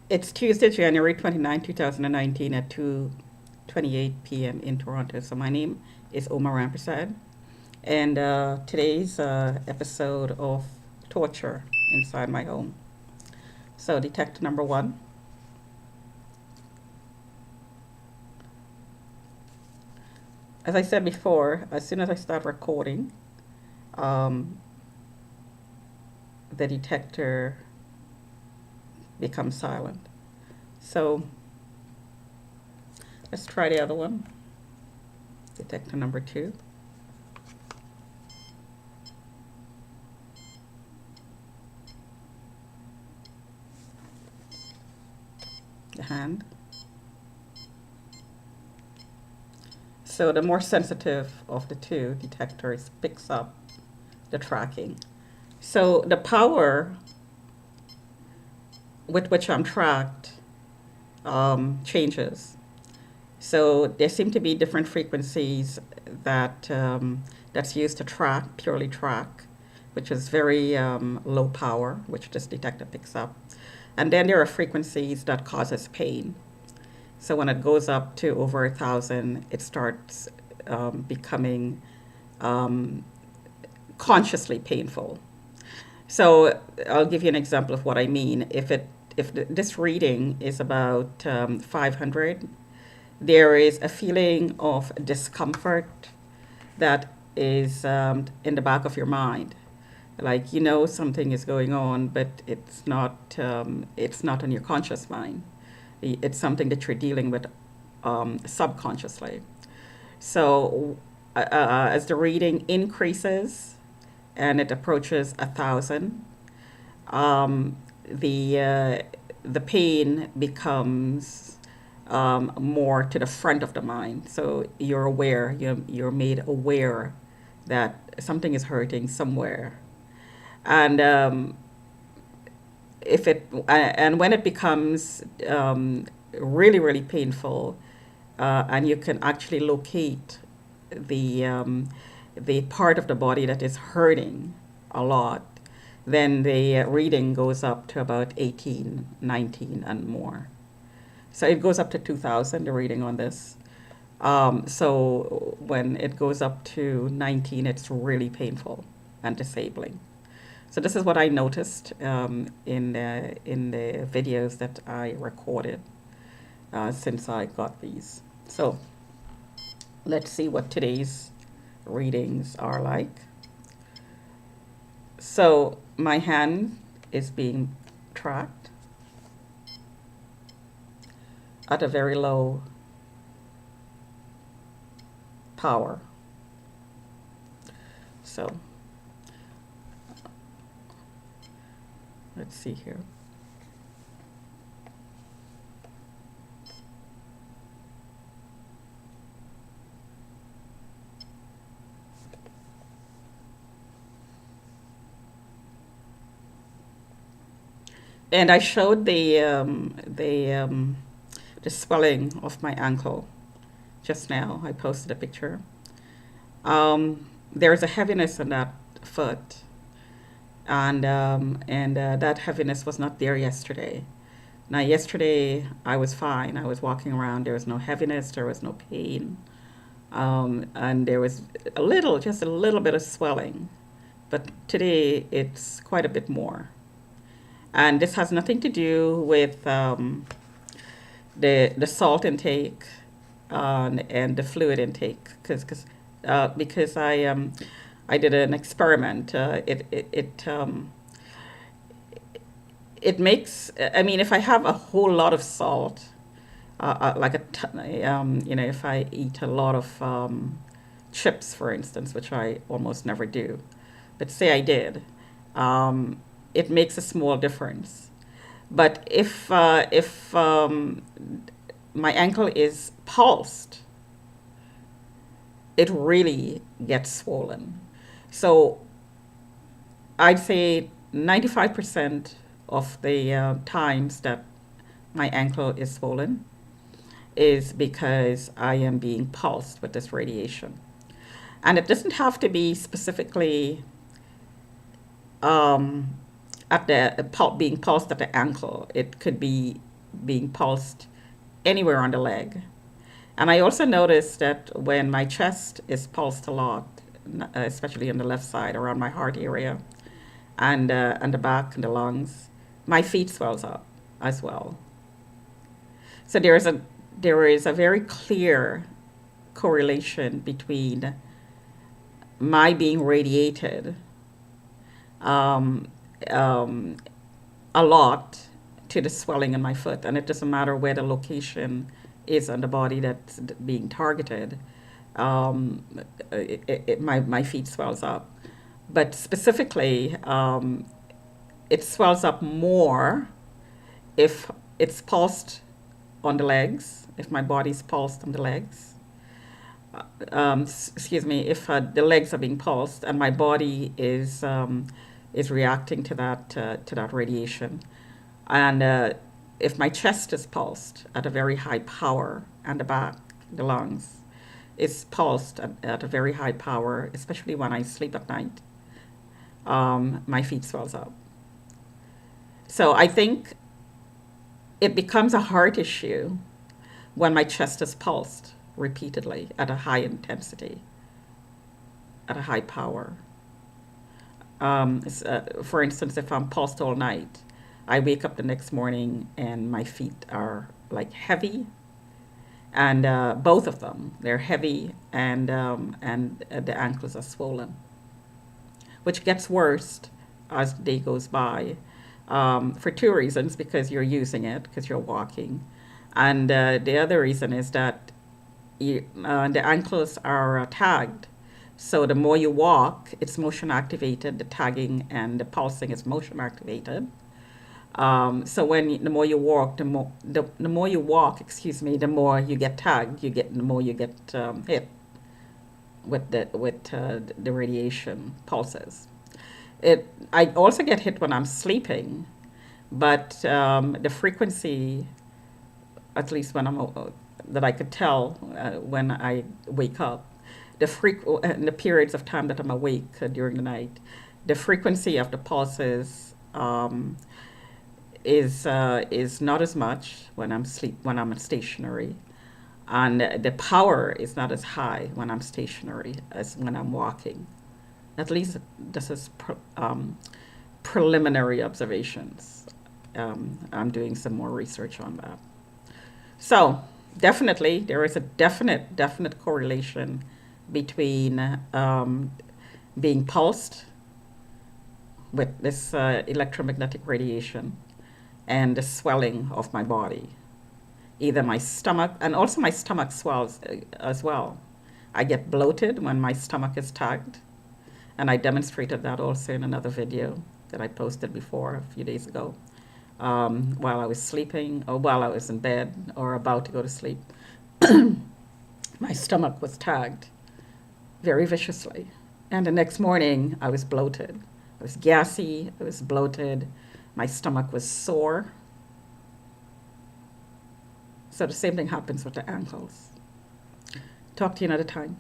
It's Tuesday, January 29, 2019 at 2:28 p.m. in Toronto. So my name is Omar Rampersad, and today's episode of torture inside my home. So detector number one. As I said before, as soon as I start recording, um, the detector becomes silent. So let's try the other one. Detector number two. The hand. So the more sensitive of the two detectors picks up the tracking. So the power with which I'm tracked changes. So there seem to be different frequencies that's used to track, purely track, which is very low power, which this detector picks up. And then there are frequencies that causes pain. So when it goes up to over 1,000, it starts becoming um, consciously painful. So I'll give you an example of what I mean. If this reading is about 500, there is a feeling of discomfort that is in the back of your mind, like you know something is going on, but it's not on your conscious mind. It's something that you're dealing with subconsciously. So as the reading increases and it approaches 1,000, um, the pain becomes more to the front of the mind. So you're aware, you're made aware that something is hurting somewhere, and if it and when it becomes really painful, and you can actually locate the um, the part of the body that is hurting a lot, then the reading goes up to about 18, 19, and more. So it goes up to 2,000, the reading on this. So when it goes up to 19, it's really painful and disabling. So this is what I noticed in the videos that I recorded since I got these. So let's see what today's readings are like. So my hand is being tracked at a very low power. So let's see here. And I showed the swelling of my ankle just now. I posted a picture. There's a heaviness in that foot, and that heaviness was not there yesterday. Now, yesterday I was fine. I was walking around. There was no heaviness. There was no pain, and there was just a little bit of swelling. But today it's quite a bit more. And this has nothing to do with the salt intake and the fluid intake, because I did an experiment. It makes, I mean, if I have a whole lot of salt, like if I eat a lot of chips, for instance, which I almost never do, but say I did, um, it makes a small difference. But if my ankle is pulsed, it really gets swollen. So I'd say 95% of the times that my ankle is swollen is because I am being pulsed with this radiation. And it doesn't have to be specifically um, at the being pulsed at the ankle. It could be being pulsed anywhere on the leg. And I also noticed that when my chest is pulsed a lot, especially on the left side around my heart area and the back and the lungs, my feet swells up as well. So there is a very clear correlation between my being radiated um, um, a lot to the swelling in my foot, and it doesn't matter where the location is on the body that's being targeted. Um, my feet swells up, but specifically, it swells up more if it's pulsed on the legs, if my body's pulsed on the legs. Excuse me, if the legs are being pulsed and my body is reacting to that radiation, and if my chest is pulsed at a very high power and the back, the lungs, is pulsed at a very high power, especially when I sleep at night, my feet swells up. So I think it becomes a heart issue when my chest is pulsed repeatedly at a high intensity, at a high power. For instance, if I'm pulsed all night, I wake up the next morning and my feet are like heavy, and both of them, they're heavy, and the ankles are swollen, which gets worse as the day goes by, for two reasons: because you're using it, because you're walking, and the other reason is that the ankles are tagged. So the more you walk, it's motion activated. The tagging and the pulsing is motion activated. So the more you walk, the more you walk, excuse me, the more you get tagged. The more you get hit with the radiation pulses. I also get hit when I'm sleeping, but the frequency, at least when that I could tell when I wake up, in the periods of time that I'm awake during the night, the frequency of the pulses is not as much when I'm stationary, and the power is not as high when I'm stationary as when I'm walking. At least this is preliminary observations. I'm doing some more research on that. So definitely, there is a definite correlation between being pulsed with this electromagnetic radiation and the swelling of my body. Either my stomach, and also my stomach swells as well. I get bloated when my stomach is tagged, and I demonstrated that also in another video that I posted before a few days ago, while I was sleeping or while I was in bed or about to go to sleep. My stomach was tagged very viciously, and the next morning I was bloated. I was gassy, I was bloated, my stomach was sore. So the same thing happens with the ankles. Talk to you another time.